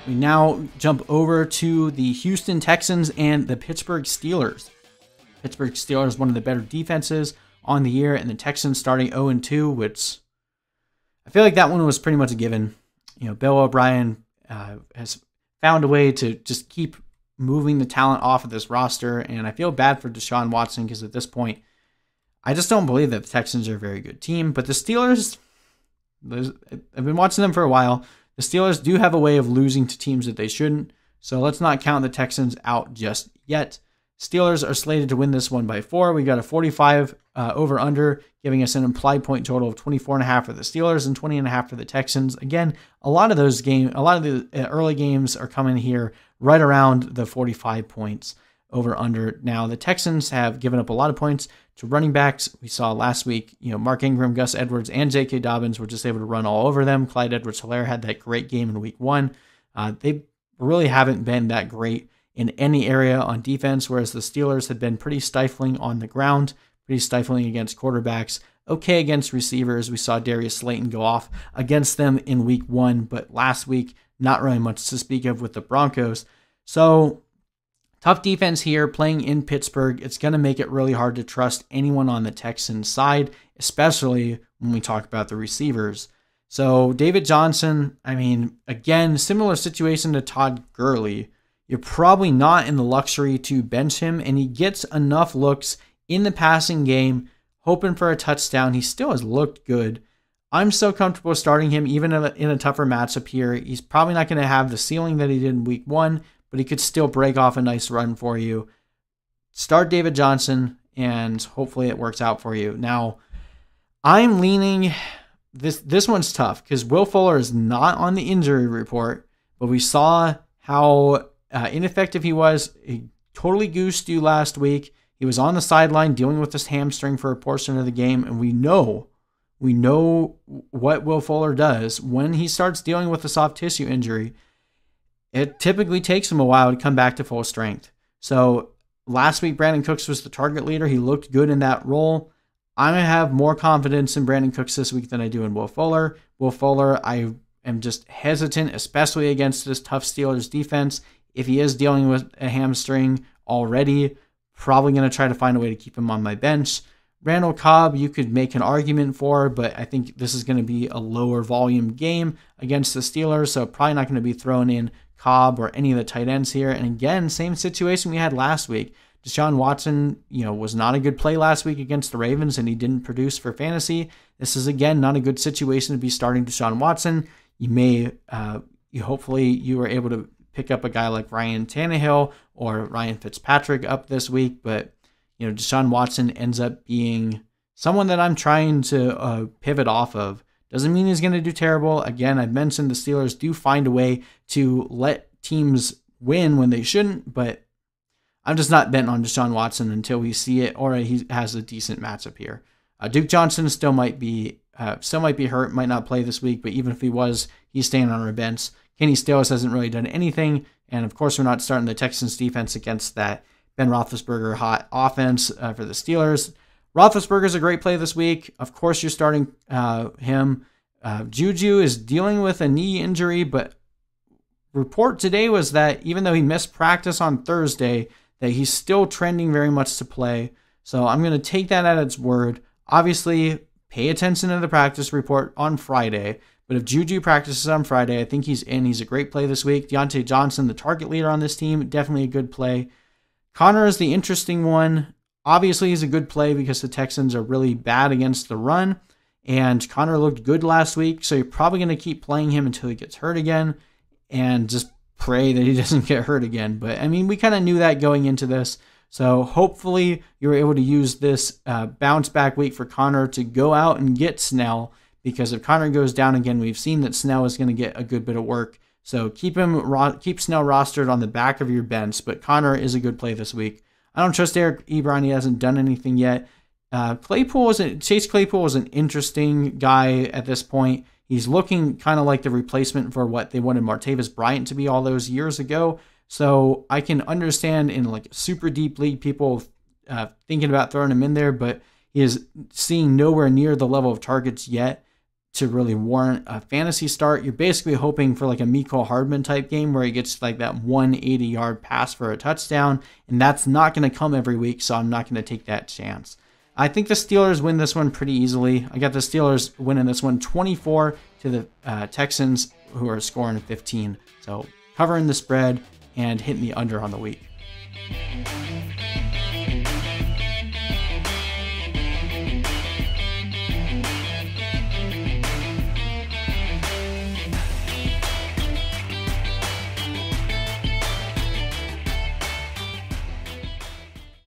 We now jump over to the Houston Texans and the Pittsburgh Steelers. Pittsburgh Steelers, one of the better defenses on the year, and the Texans starting 0-2, which I feel like that one was pretty much a given. You know, Bill O'Brien has found a way to just keep moving the talent off of this roster, and I feel bad for Deshaun Watson because at this point, I just don't believe that the Texans are a very good team. But the Steelers, I've been watching them for a while. The Steelers do have a way of losing to teams that they shouldn't, so let's not count the Texans out just yet. Steelers are slated to win this one by 4. We got a 45 over-under, giving us an implied point total of 24.5 for the Steelers and 20.5 for the Texans. Again, a lot of the early games are coming here right around the 45 points over-under. Now, the Texans have given up a lot of points to running backs. We saw last week, Mark Ingram, Gus Edwards, and J.K. Dobbins were just able to run all over them. Clyde Edwards-Helaire had that great game in week 1. They really haven't been that great in any area on defense, whereas the Steelers have been pretty stifling on the ground, pretty stifling against quarterbacks, okay against receivers. We saw Darius Slayton go off against them in week 1, but last week, not really much to speak of with the Broncos. So, tough defense here playing in Pittsburgh. It's going to make it really hard to trust anyone on the Texans side, especially when we talk about the receivers. So, David Johnson, again, similar situation to Todd Gurley. You're probably not in the luxury to bench him, and he gets enough looks in the passing game, hoping for a touchdown. He still has looked good. I'm so comfortable starting him even in a tougher matchup here. He's probably not going to have the ceiling that he did in week 1, but he could still break off a nice run for you. Start David Johnson, and hopefully it works out for you. Now, I'm leaning... This one's tough because Will Fuller is not on the injury report, but we saw how ineffective he was. He totally goosed you last week. He was on the sideline dealing with this hamstring for a portion of the game, and we know what Will Fuller does when he starts dealing with a soft tissue injury. It typically takes him a while to come back to full strength. So last week, Brandin Cooks was the target leader. He looked good in that role. I'm going to have more confidence in Brandin Cooks this week than I do in Will Fuller. Will Fuller, I am just hesitant, especially against this tough Steelers defense. If he is dealing with a hamstring already, probably going to try to find a way to keep him on my bench. Randall Cobb, you could make an argument for, but I think this is going to be a lower volume game against the Steelers, so probably not going to be thrown in Cobb or any of the tight ends here. And again, same situation we had last week. Deshaun Watson, was not a good play last week against the Ravens, and he didn't produce for fantasy. This is, again, not a good situation to be starting Deshaun Watson. Hopefully you were able to pick up a guy like Ryan Tannehill or Ryan Fitzpatrick up this week, but Deshaun Watson ends up being someone that I'm trying to pivot off of. Doesn't mean he's going to do terrible. Again, I've mentioned the Steelers do find a way to let teams win when they shouldn't, but I'm just not bent on Deshaun Watson until we see it or he has a decent matchup here. Duke Johnson still might be hurt, might not play this week, but even if he was, he's staying on our bench. Kenny Stills hasn't really done anything, and of course we're not starting the Texans defense against that Ben Roethlisberger hot offense for the Steelers. Roethlisberger's a great play this week. Of course you're starting him. Juju is dealing with a knee injury, but report today was that even though he missed practice on Thursday, that he's still trending very much to play. So I'm going to take that at its word. Obviously, pay attention to the practice report on Friday. But if Juju practices on Friday, I think he's in. He's a great play this week. Diontae Johnson, the target leader on this team, definitely a good play. Connor is the interesting one. Obviously, he's a good play because the Texans are really bad against the run. And Connor looked good last week, so you're probably going to keep playing him until he gets hurt again. And just pray that he doesn't get hurt again. But, we kind of knew that going into this. So hopefully you were able to use this bounce back week for Connor to go out and get Snell. Because if Connor goes down again, we've seen that Snell is going to get a good bit of work. So keep Snell rostered on the back of your bench. But Connor is a good play this week. I don't trust Eric Ebron. He hasn't done anything yet. Chase Claypool was an interesting guy at this point. He's looking kind of like the replacement for what they wanted Martavis Bryant to be all those years ago. So I can understand in like super deep league people thinking about throwing him in there, but he is seeing nowhere near the level of targets yet to really warrant a fantasy start. You're basically hoping for like a Mecole Hardman type game where he gets like that 180-yard pass for a touchdown, and that's not going to come every week, so I'm not going to take that chance. I think the Steelers win this one pretty easily. I got the Steelers winning this one 24 to the Texans, who are scoring 15. So covering the spread and hitting the under on the week.